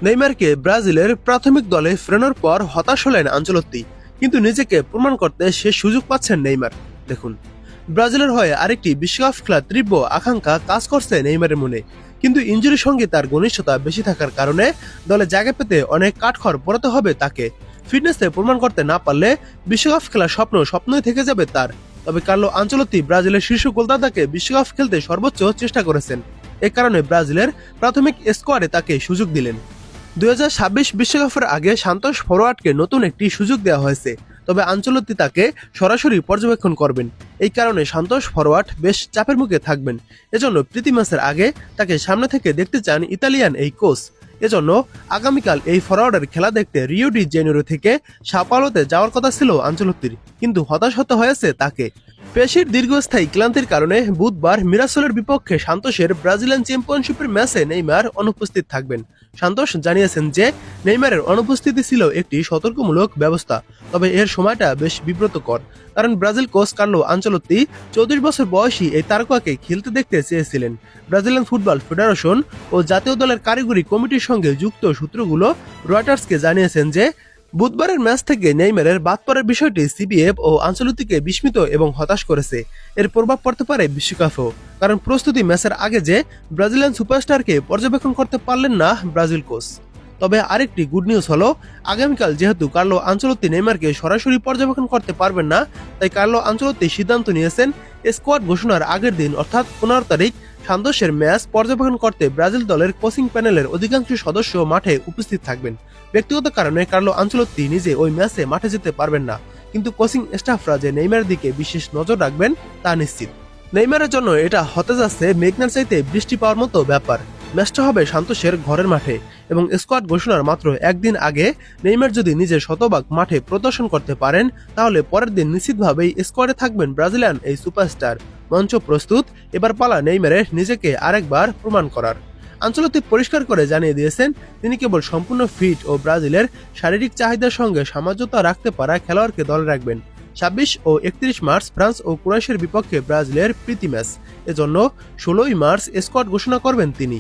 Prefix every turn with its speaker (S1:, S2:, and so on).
S1: নেইমারকে ব্রাজিলের প্রাথমিক দলে ফেরানোর পর হতাশ হলেন আনচেলত্তি, কিন্তু নিজেকে প্রমাণ করতে সে সুযোগ পাচ্ছেন নেইমার। দেখুন, ব্রাজিলের হয়ে আরেকটি বিশ্বকাপ খেলার তীব্র আকাঙ্ক্ষা কাজ করছে নেইমারের মনে, কিন্তু ইনজুরির সঙ্গে তার ঘনিষ্ঠতা বেশি থাকার কারণে দলে জায়গা পেতে অনেক কাঠখড় পোড়াতে হবে তাকে। ফিটনেসে প্রমাণ করতে না পারলে বিশ্বকাপ খেলার স্বপ্নই থেকে যাবে তার। তবে কার্লো আনচেলত্তি ব্রাজিলের শীর্ষ গোলদাতাকে বিশ্বকাপ খেলতে সর্বোচ্চ চেষ্টা করেছেন। এ কারণে ব্রাজিলের প্রাথমিক স্কোয়াডে তাকে সুযোগ দিলেন। 2026 বিশ্বকাপের আগে সান্তোস ফরোয়ার্ডকে নতুন একটি সুযোগ দেওয়া হয়েছে, তবে আনচেলত্তি তাকে সরাসরি পর্যবেক্ষণ করবেন। এই কারণে সান্তোস ফরোয়ার্ড বেশ চাপের মুখে থাকবেন। এজন্য প্রীতি ম্যাচের আগে তাকে সামনে থেকে দেখতে চান ইতালিয়ান এই কোচ। এজন্য আগামীকাল এই ফরোয়ার্ডের খেলা দেখতে রিও ডি জেনেরো থেকে সাও পাওলোতে যাওয়ার কথা ছিল আনচেলত্তির, কিন্তু হতাশ হতে হয়েছে তাকে। পেশির দীর্ঘস্থায়ী ক্লান্তির কারণে বুধবার মিরাসলের বিপক্ষে সান্তোসের ব্রাজিলিয়ান চ্যাম্পিয়নশিপের ম্যাচে নেইমার অনুপস্থিত থাকবেন। সান্তোস জানিয়েছেন যে নেইমারের অনুপস্থিতি ছিল একটি সতর্কমূলক ব্যবস্থা, তবে এর সময়টা বেশ বিব্রতকর, কারণ ব্রাজিল কোচ কার্লো আনচেলত্তি 34 বছর বয়সী এই তারকাকে খেলতে দেখতে চেয়েছিলেন। ব্রাজিলিয়ান ফুটবল ফেডারেশন ও জাতীয় দলের কারিগরি কমিটির সঙ্গে যুক্ত সূত্রগুলো রয়টার্সকে জানিয়েছেন যে বুধবারের ম্যাচ থেকে নেইমারের বাদ পড়ার বিষয়টি সিবিএফ ও আনচেলত্তিকে বিস্মিত এবং হতাশ করেছে। এর প্রভাব পড়তে পারে বিশ্বকাপেও, কারণ প্রস্তুতি ম্যাচের আগে যে ব্রাজিলিয়ান সুপারস্টারকে পর্যবেক্ষণ করতে পারলেন না ব্রাজিল কোচ। তবে আরেকটি গুড নিউজ হলো, আগামীকাল যেহেতু কার্লো আনচেলত্তি নেইমারকে সরাসরি পর্যবেক্ষণ করতে পারবেন না, তাই কার্লো আনচেলত্তি সিদ্ধান্ত নিয়েছেন স্কোয়াড ঘোষণার আগের দিন অর্থাৎ 15 তারিখ সান্তোসের ম্যাচ পর্যবেক্ষণ করতে ব্রাজিল দলের কোচিং প্যানেলের অধিকাংশ সদস্য মাঠে উপস্থিত থাকবেন। ব্যক্তিগত কারণে কার্লো আনচেলত্তি নিজে ওই ম্যাচে মাঠে যেতে পারবেন না, কিন্তু কোচিং স্টাফরা যে নেইমারের দিকে বিশেষ নজর রাখবেন তা নিশ্চিত। নেইমারের জন্য এটা হতে যাচ্ছে মেঘনার চাইতে বৃষ্টি পাওয়ার মতো ব্যাপার। ম্যাচটা হবে সান্তোসের ঘরের মাঠে এবং স্কোয়াড ঘোষণার মাত্র একদিন আগে নেইমার যদি নিজের শতভাগ মাঠে প্রদর্শন করতে পারেন, তাহলে পরের দিন নিশ্চিতভাবেই স্কোয়াডে থাকবেন ব্রাজিলিয়ান এই সুপারস্টার। মঞ্চ প্রস্তুত, এবার পালা নেইমারের নিজেকে আরেকবার প্রমাণ করার। আনচেলত্তি পরিষ্কার করে জানিয়ে দিয়েছেন তিনি কেবল সম্পূর্ণ ফিট ও ব্রাজিলের শারীরিক চাহিদার সঙ্গে সামঞ্জস্য রাখতে পারা খেলোয়াড়কে দলে রাখবেন। 26 ও 31 মার্চ ফ্রান্স ও ক্রোয়েশিয়ার বিপক্ষে ব্রাজিলের প্রীতি ম্যাচ, এজন্য 16 মার্চ স্কোয়াড ঘোষণা করবেন তিনি।